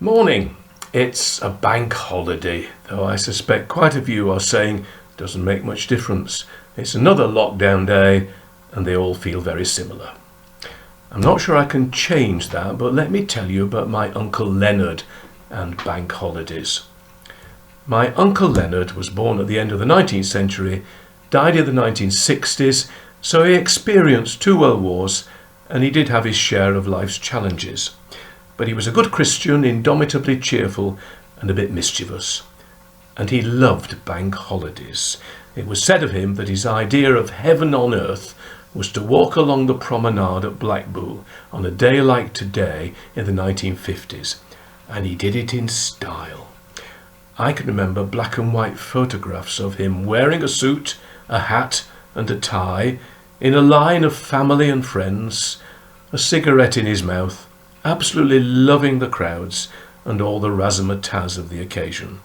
Morning. It's a bank holiday, though I suspect quite a few are saying doesn't make much difference. It's another lockdown day and they all feel very similar. I'm not sure I can change that, but let me tell you about my Uncle Leonard and bank holidays. My Uncle Leonard was born at the end of the 19th century, died in the 1960s, so he experienced two world wars and he did have his share of life's challenges. But he was a good Christian, indomitably cheerful and a bit mischievous. And he loved bank holidays. It was said of him that his idea of heaven on earth was to walk along the promenade at Blackpool on a day like today in the 1950s. And he did it in style. I can remember black and white photographs of him wearing a suit, a hat and a tie, in a line of family and friends, a cigarette in his mouth, absolutely loving the crowds and all the razzmatazz of the occasion.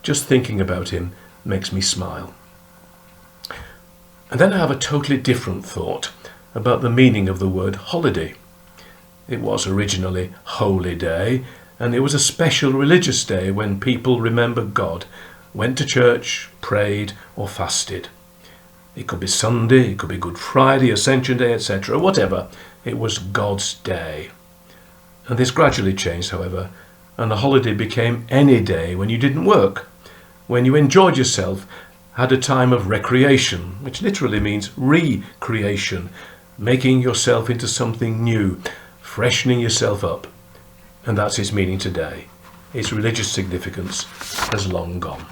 Just thinking about him makes me smile. And then I have a totally different thought about the meaning of the word holiday. It was originally Holy Day, and it was a special religious day when people remembered God, went to church, prayed or fasted. It could be Sunday, it could be Good Friday, Ascension Day, etc. Whatever, it was God's day. And this gradually changed, however, and the holiday became any day when you didn't work, when you enjoyed yourself, had a time of recreation, which literally means recreation, making yourself into something new, freshening yourself up. And that's its meaning today. Its religious significance has long gone.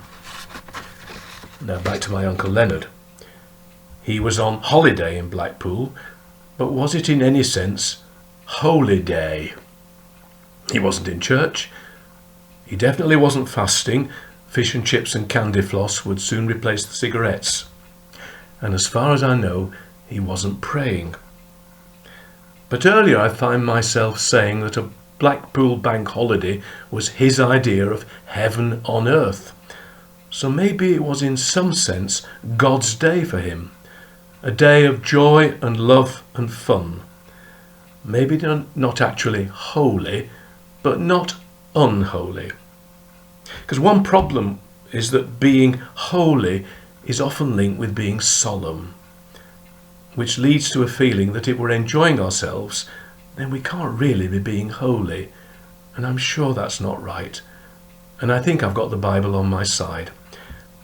Now back to my Uncle Leonard. He was on holiday in Blackpool, but was it in any sense holy day? He wasn't in church. He definitely wasn't fasting. Fish and chips and candy floss would soon replace the cigarettes. And as far as I know, he wasn't praying. But earlier I found myself saying that a Blackpool bank holiday was his idea of heaven on earth. So maybe it was in some sense God's day for him. A day of joy and love and fun. Maybe not actually holy, but not unholy. Because one problem is that being holy is often linked with being solemn, which leads to a feeling that if we're enjoying ourselves, then we can't really be being holy. And I'm sure that's not right. And I think I've got the Bible on my side.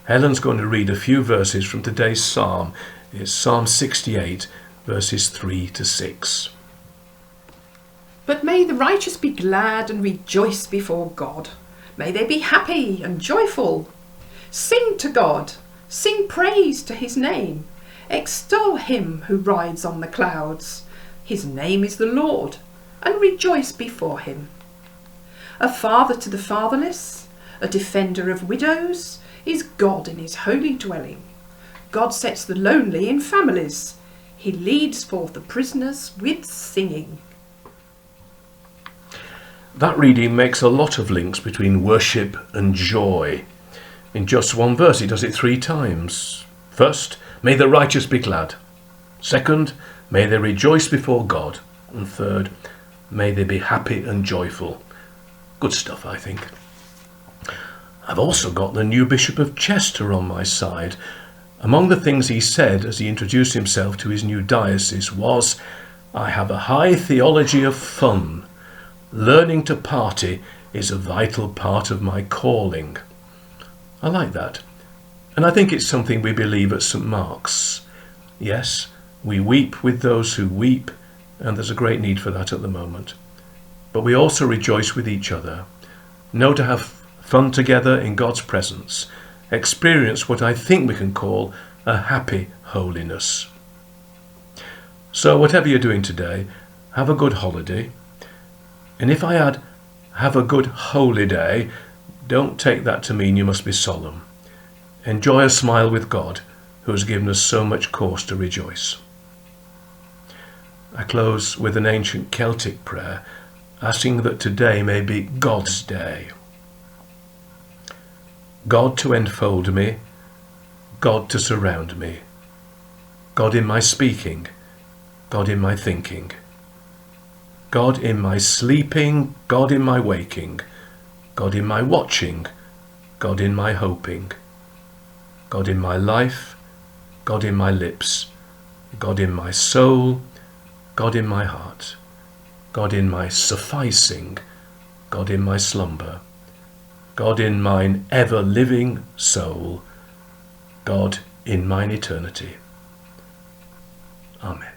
Helen's going to read a few verses from today's psalm. It's Psalm 68, verses 3 to 6. But may the righteous be glad and rejoice before God. May they be happy and joyful. Sing to God, sing praise to his name. Extol him who rides on the clouds. His name is the Lord, and rejoice before him. A father to the fatherless, a defender of widows, is God in his holy dwelling. God sets the lonely in families. He leads forth the prisoners with singing. That reading makes a lot of links between worship and joy. In just one verse, he does it 3 times. First, may the righteous be glad. Second, may they rejoice before God. And third, may they be happy and joyful. Good stuff, I think. I've also got the new Bishop of Chester on my side. Among the things he said as he introduced himself to his new diocese was, "I have a high theology of fun. Learning to party is a vital part of my calling." I like that. And I think it's something we believe at St. Mark's. Yes, we weep with those who weep, and there's a great need for that at the moment. But we also rejoice with each other, know to have fun together in God's presence, experience what I think we can call a happy holiness. So whatever you're doing today, have a good holiday. And if I add, have a good holy day, don't take that to mean you must be solemn. Enjoy a smile with God, who has given us so much cause to rejoice. I close with an ancient Celtic prayer, asking that today may be God's day. God to enfold me, God to surround me, God in my speaking, God in my thinking, God in my sleeping, God in my waking, God in my watching, God in my hoping, God in my life, God in my lips, God in my soul, God in my heart, God in my sufficing, God in my slumber, God in mine ever-living soul, God in mine eternity. Amen.